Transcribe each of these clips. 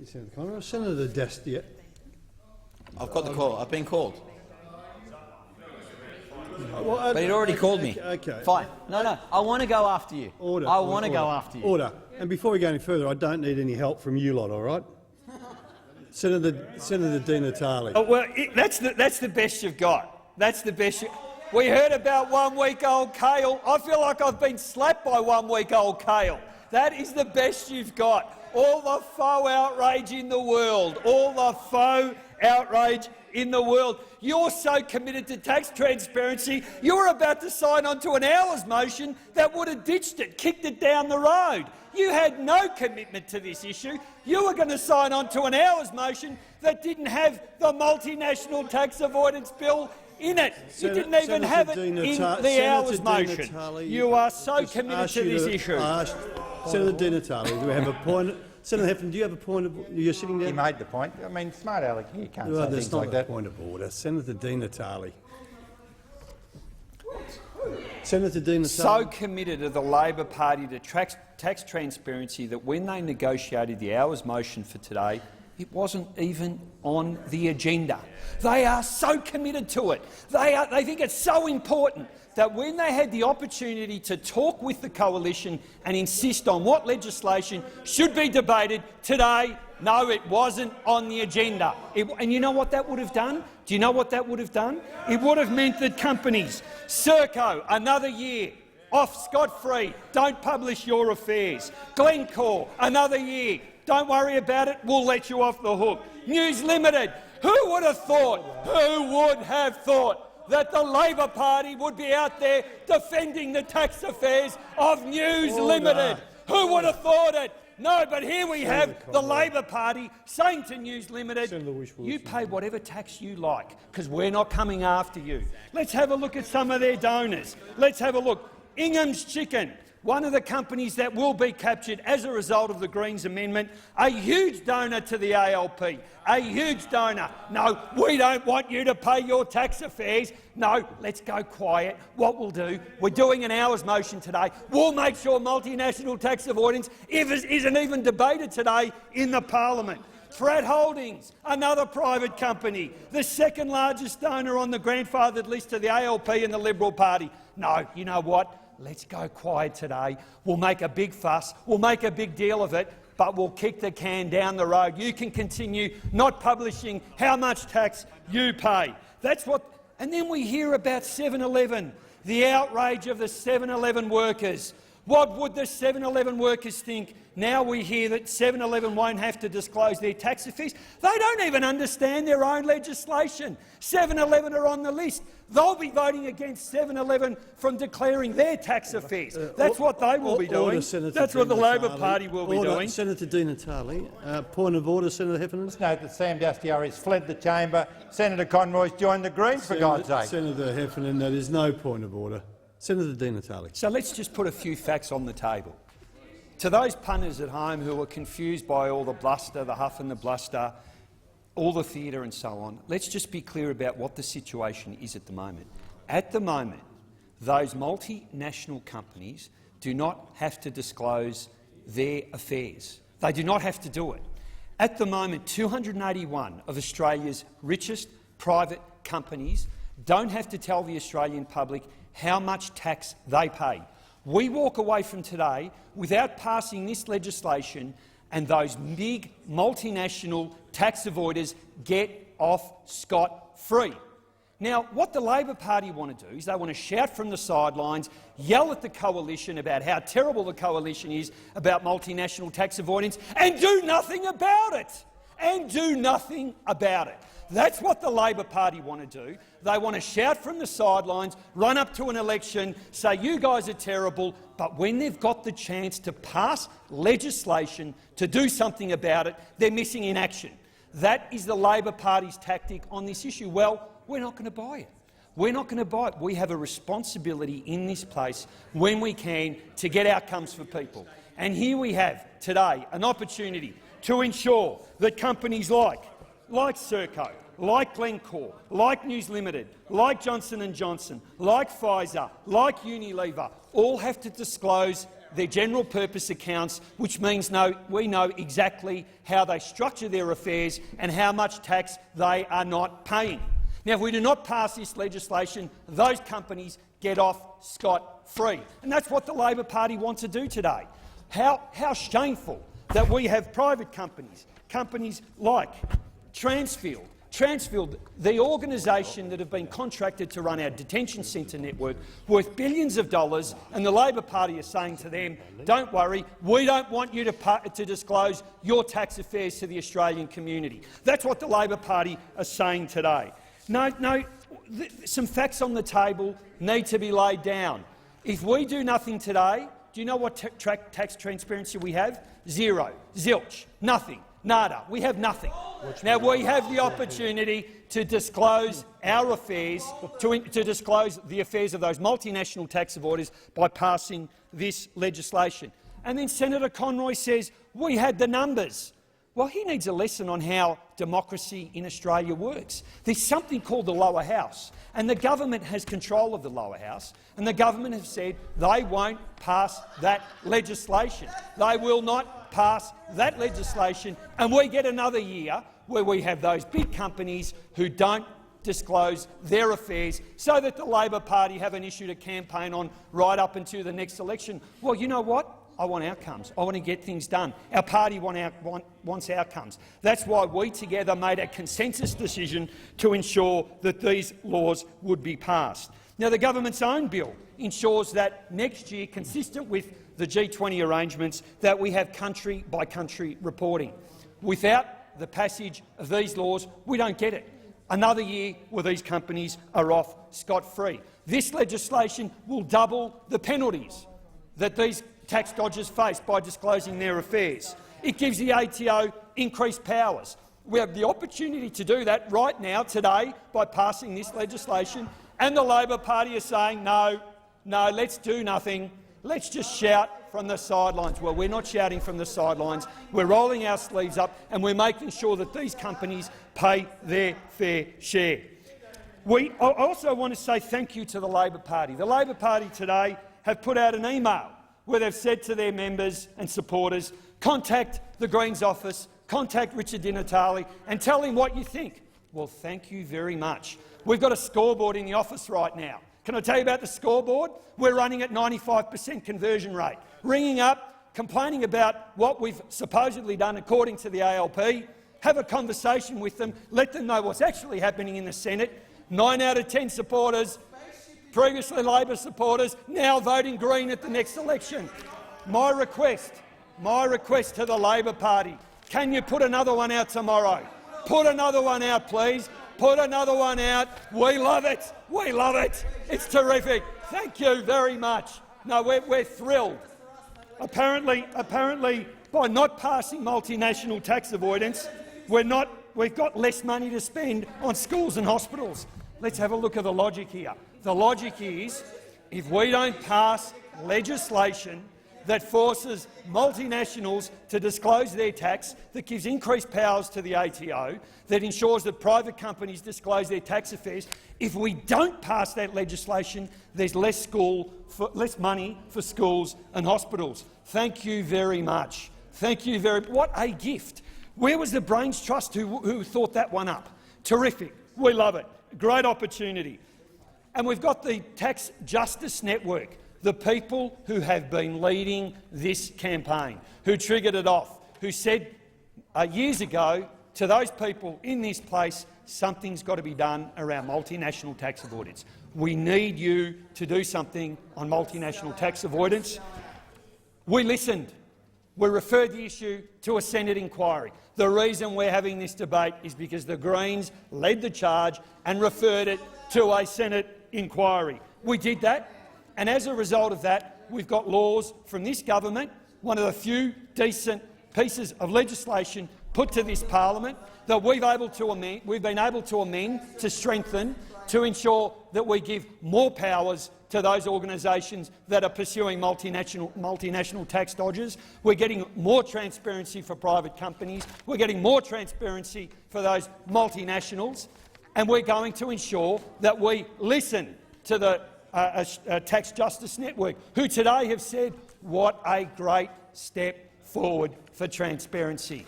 Senator Conroy. Senator Dastia. I've got the call. I've been called. Well, But he'd already called me. Okay. Fine. No. I want to go after you. Order. I want to go after you. Order. And before we go any further, I don't need any help from you lot, all right? Senator Di Natale. Oh, well, that's the best you've got. That's the best. We heard about 1 week-old Kale. I feel like I've been slapped by 1 week-old Kale. That is the best you've got. All the faux outrage in the world. All the faux outrage in the world. You're so committed to tax transparency, you were about to sign on to an hours motion that would have ditched it, kicked it down the road. You had no commitment to this issue. You were going to sign on to an hours motion that didn't have the multinational tax avoidance bill in it. You didn't even have it in the hours motion. You are so committed to this issue. Senator Di Natale, do we have a point? Senator Heffernan, do you have a point of... You're sitting there? He made the point. I mean, smart aleck, you can't say things not like a that. point of order. Senator Di Natale. Senator Di Natale. So committed to the Labor Party to tax transparency that when they negotiated the hours motion for today, it wasn't even on the agenda. They are so committed to it. They think it's so important that when they had the opportunity to talk with the coalition and insist on what legislation should be debated today, no, it wasn't on the agenda. And you know what that would have done? Do you know what that would have done? It would have meant that companies, Serco, another year, off scot-free, don't publish your affairs. Glencore, another year, don't worry about it, we'll let you off the hook. News Limited, who would have thought that the Labor Party would be out there defending the tax affairs of News Limited? Who would have thought it? No, but here we have the Labor Party saying to News Limited, you pay whatever tax you like, because we're not coming after you. Let's have a look at some of their donors. Let's have a look. Ingham's Chicken, one of the companies that will be captured as a result of the Greens amendment, a huge donor to the ALP, a huge donor. No, we don't want you to pay your tax affairs. No, let's go quiet. What we'll do, we're doing an hours motion today. We'll make sure multinational tax avoidance isn't even debated today in the parliament. Fred Holdings, another private company, the second largest donor on the grandfathered list to the ALP and the Liberal Party. No, you know what? Let's go quiet today. We'll make a big fuss. We'll make a big deal of it, but we'll kick the can down the road. You can continue not publishing how much tax you pay. That's what. And then we hear about 7-Eleven, the outrage of the 7-Eleven workers. What would the 7-Eleven workers think? Now we hear that 7-Eleven won't have to disclose their tax affairs. They don't even understand their own legislation. 7-Eleven are on the list. They'll be voting against 7-Eleven from declaring their tax affairs. That's what they will be doing. That's what the Labor Party will be doing. Senator Di Natale, point of order, Senator Heffernan. Note that Sam Dastyari has fled the chamber. Senator Conroy's joined the Greens, for God's sake. Senator Heffernan, that is no point of order. Senator Di Natale. So let's just put a few facts on the table. To those punters at home who are confused by all the bluster, the huff and the bluster, all the theatre and so on, let's just be clear about what the situation is at the moment. At the moment, those multinational companies do not have to disclose their affairs. They do not have to do it. At the moment, 281 of Australia's richest private companies don't have to tell the Australian public how much tax they pay. We walk away from today without passing this legislation, and those big multinational tax avoiders get off scot-free. Now, what the Labor Party want to do is they want to shout from the sidelines, yell at the coalition about how terrible the coalition is about multinational tax avoidance, and do nothing about it. And do nothing about it. That's what the Labor Party want to do. They want to shout from the sidelines, run up to an election, say you guys are terrible, but when they've got the chance to pass legislation to do something about it, they're missing in action. That is the Labor Party's tactic on this issue. Well, we're not going to buy it. We're not going to buy it. We have a responsibility in this place when we can to get outcomes for people. And here we have today an opportunity to ensure that companies like Serco, like Glencore, like News Limited, like Johnson & Johnson, like Pfizer, like Unilever, all have to disclose their general purpose accounts, which means we know exactly how they structure their affairs and how much tax they are not paying. Now, if we do not pass this legislation, those companies get off scot-free. And that's what the Labor Party wants to do today. How shameful that we have private companies like Transfield, the organisation that have been contracted to run our detention centre network, worth billions of dollars, and the Labor Party is saying to them, don't worry, we don't want you to disclose your tax affairs to the Australian community. That's what the Labor Party are saying today. No, some facts on the table need to be laid down. If we do nothing today, do you know what tax transparency we have? Zero, zilch, nothing. Nada. We have nothing. Now we have the opportunity to disclose our affairs, to disclose the affairs of those multinational tax avoiders by passing this legislation. And then Senator Conroy says, we had the numbers. Well, he needs a lesson on how democracy in Australia works. There's something called the lower house, and the government has control of the lower house, and the government has said they won't pass that legislation. They will not pass that legislation, and we get another year where we have those big companies who don't disclose their affairs so that the Labor Party have an issue to campaign on right up until the next election. Well, you know what? I want outcomes. I want to get things done. Our party wants outcomes. That's why we together made a consensus decision to ensure that these laws would be passed. Now, the government's own bill ensures that next year, consistent with the G20 arrangements, that we have country-by-country reporting. Without the passage of these laws, we don't get it. Another year where these companies are off scot-free. This legislation will double the penalties that these tax dodgers face by disclosing their affairs. It gives the ATO increased powers. We have the opportunity to do that right now, today, by passing this legislation, and the Labor Party is saying, no, let's do nothing. Let's just shout from the sidelines. Well, we're not shouting from the sidelines. We're rolling our sleeves up and we're making sure that these companies pay their fair share. I also want to say thank you to the Labor Party. The Labor Party today have put out an email where they've said to their members and supporters, contact the Greens office, contact Richard Di Natale and tell him what you think. Well, thank you very much. We've got a scoreboard in the office right now. Can I tell you about the scoreboard? We're running at 95% conversion rate. Ringing up, complaining about what we've supposedly done according to the ALP, have a conversation with them, let them know what's actually happening in the Senate. 9 out of 10 supporters, previously Labor supporters, now voting Green at the next election. My request to the Labor Party, can you put another one out tomorrow? Put another one out, please. Put another one out. We love it. We love it. It's terrific. Thank you very much. No, we're thrilled. Apparently, by not passing multinational tax avoidance, we've got less money to spend on schools and hospitals. Let's have a look at the logic here. The logic is, if we don't pass legislation that forces multinationals to disclose their tax, that gives increased powers to the ATO, that ensures that private companies disclose their tax affairs, if we don't pass that legislation, there's less money for schools and hospitals. Thank you very much. Thank you very much. What a gift. Where was the Brains Trust who thought that one up? Terrific. We love it. Great opportunity. And we've got the Tax Justice Network, the people who have been leading this campaign, who triggered it off, who said years ago to those people in this place, something's got to be done around multinational tax avoidance. We need you to do something on multinational tax avoidance. We listened. We referred the issue to a Senate inquiry. The reason we're having this debate is because the Greens led the charge and referred it to a Senate inquiry. We did that, and as a result of that, we've got laws from this government, one of the few decent pieces of legislation put to this parliament that we've been able to amend, to strengthen, to ensure that we give more powers to those organisations that are pursuing multinational tax dodgers. We're getting more transparency for private companies. We're getting more transparency for those multinationals. And we're going to ensure that we listen to the Tax Justice Network, who today have said what a great step forward for transparency.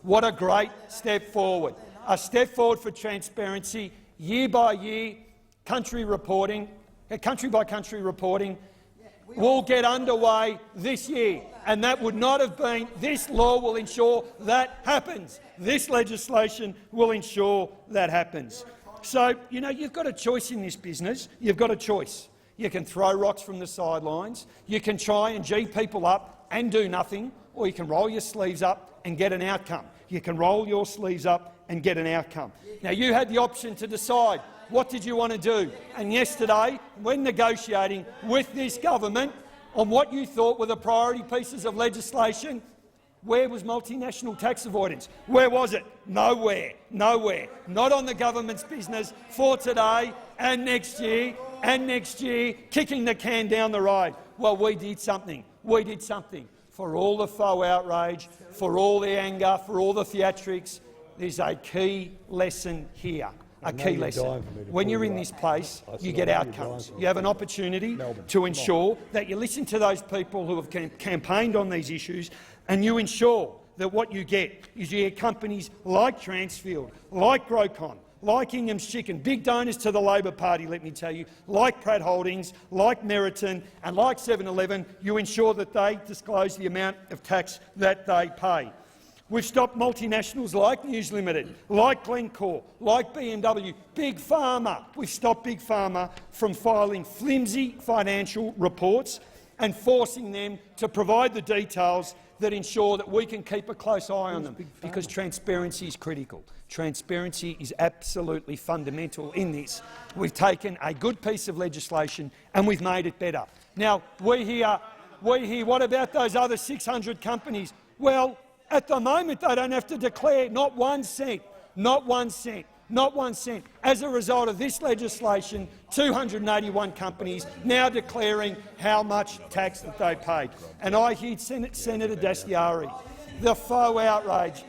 What a great step forward. A step forward for transparency, year by year, country by country reporting will get underway this year, and that would not have been. This law will ensure that happens. This legislation will ensure that happens. So, you know, you've got a choice in this business. You've got a choice. You can throw rocks from the sidelines, you can try and gee people up and do nothing, or you can roll your sleeves up and get an outcome. You can roll your sleeves up and get an outcome. Now, you had the option to decide what did you want to do, and yesterday, when negotiating with this government on what you thought were the priority pieces of legislation, where was multinational tax avoidance? Where was it? Nowhere. Nowhere. Not on the government's business for today and next year, kicking the can down the road. Well, we did something. We did something. For all the faux outrage, for all the anger, for all the theatrics, there's a key lesson here. A key lesson. When you're in this place, you get outcomes. You have an opportunity to ensure that you listen to those people who have campaigned on these issues, and you ensure that what you get is you get companies like Transfield, like Grocon, like Ingham's Chicken, big donors to the Labor Party, let me tell you, like Pratt Holdings, like Meriton and like 7-Eleven, you ensure that they disclose the amount of tax that they pay. We've stopped multinationals like News Limited, like Glencore, like BMW, Big Pharma. We've stopped Big Pharma from filing flimsy financial reports and forcing them to provide the details that ensure that we can keep a close eye on them, because transparency is critical. Transparency is absolutely fundamental in this. We've taken a good piece of legislation and we've made it better. Now, we hear, what about those other 600 companies? Well, at the moment, they don't have to declare not 1 cent, not 1 cent, not 1 cent. As a result of this legislation, 281 companies now declaring how much tax that they paid. And I heard Senator Dastyari, the faux outrage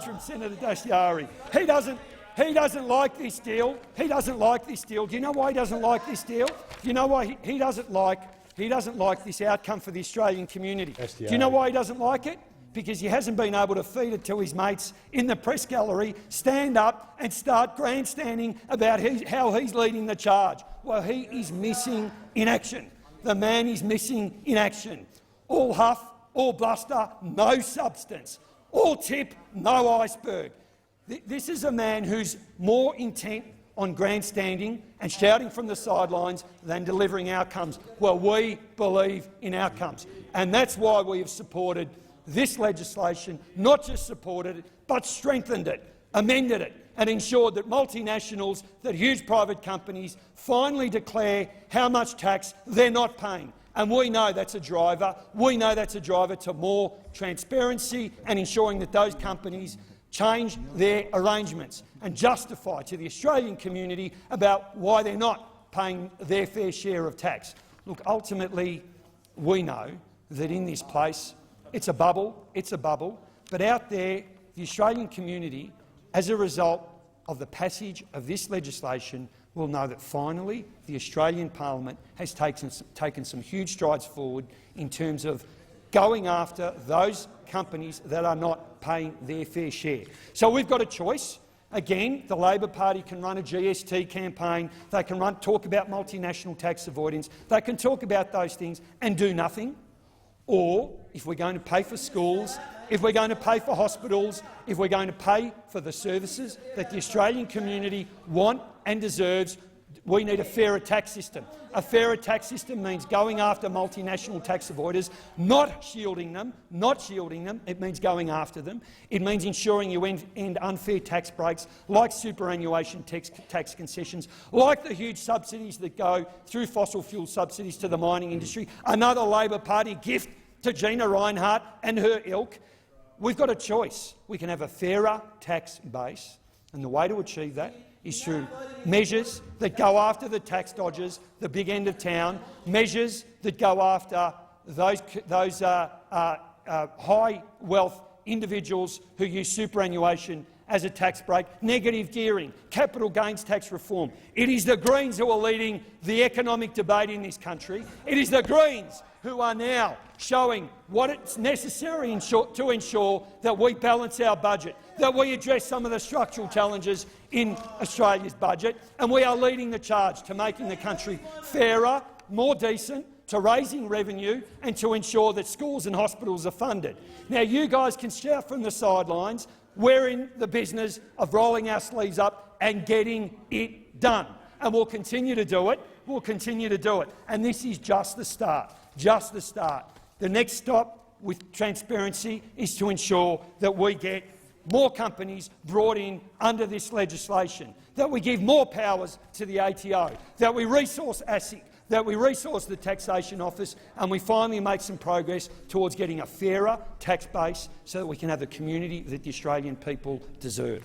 from Senator Dastyari. He doesn't like this deal. He doesn't like this deal. Do you know why he doesn't like this deal? Do you know why he doesn't like this outcome for the Australian community? Do you know why he doesn't like it? Because he hasn't been able to feed it to his mates in the press gallery, stand up and start grandstanding about how he's leading the charge. Well, he is missing in action. The man is missing in action. All huff, all bluster, no substance. All tip, no iceberg. This is a man who's more intent on grandstanding and shouting from the sidelines than delivering outcomes. Well, we believe in outcomes, and that's why we have supported this legislation, not just supported it, but strengthened it, amended it, and ensured that multinationals, that huge private companies, finally declare how much tax they're not paying. And we know that's a driver. We know that's a driver to more transparency and ensuring that those companies change their arrangements and justify to the Australian community about why they're not paying their fair share of tax. Look, ultimately, we know that in this place, it's a bubble, but out there, the Australian community, as a result of the passage of this legislation, will know that finally the Australian Parliament has taken some huge strides forward in terms of going after those companies that are not paying their fair share. So we've got a choice. Again, the Labor Party can run a GST campaign, they can talk about multinational tax avoidance, they can talk about those things and do nothing. Or, if we're going to pay for schools, if we're going to pay for hospitals, if we're going to pay for the services that the Australian community want and deserves, we need a fairer tax system. A fairer tax system means going after multinational tax avoiders, not shielding them. It means going after them. It means ensuring you end unfair tax breaks like superannuation tax concessions, like the huge subsidies that go through fossil fuel subsidies to the mining industry, another Labor Party gift to Gina Rinehart and her ilk. We've got a choice. We can have a fairer tax base, and the way to achieve that is through measures that go after the tax dodgers, the big end of town, measures that go after those high wealth individuals who use superannuation as a tax break, negative gearing, capital gains tax reform. It is the Greens who are leading the economic debate in this country. It is the Greens who are now showing what it's necessary to ensure that we balance our budget, that we address some of the structural challenges in Australia's budget, and we are leading the charge to making the country fairer, more decent, to raising revenue and to ensure that schools and hospitals are funded. Now, you guys can shout from the sidelines. We're in the business of rolling our sleeves up and getting it done. And we'll continue to do it. We'll continue to do it. And this is just the start. Just the start. The next stop with transparency is to ensure that we get more companies brought in under this legislation, that we give more powers to the ATO, that we resource ASIC, that we resource the Taxation Office, and we finally make some progress towards getting a fairer tax base so that we can have the community that the Australian people deserve.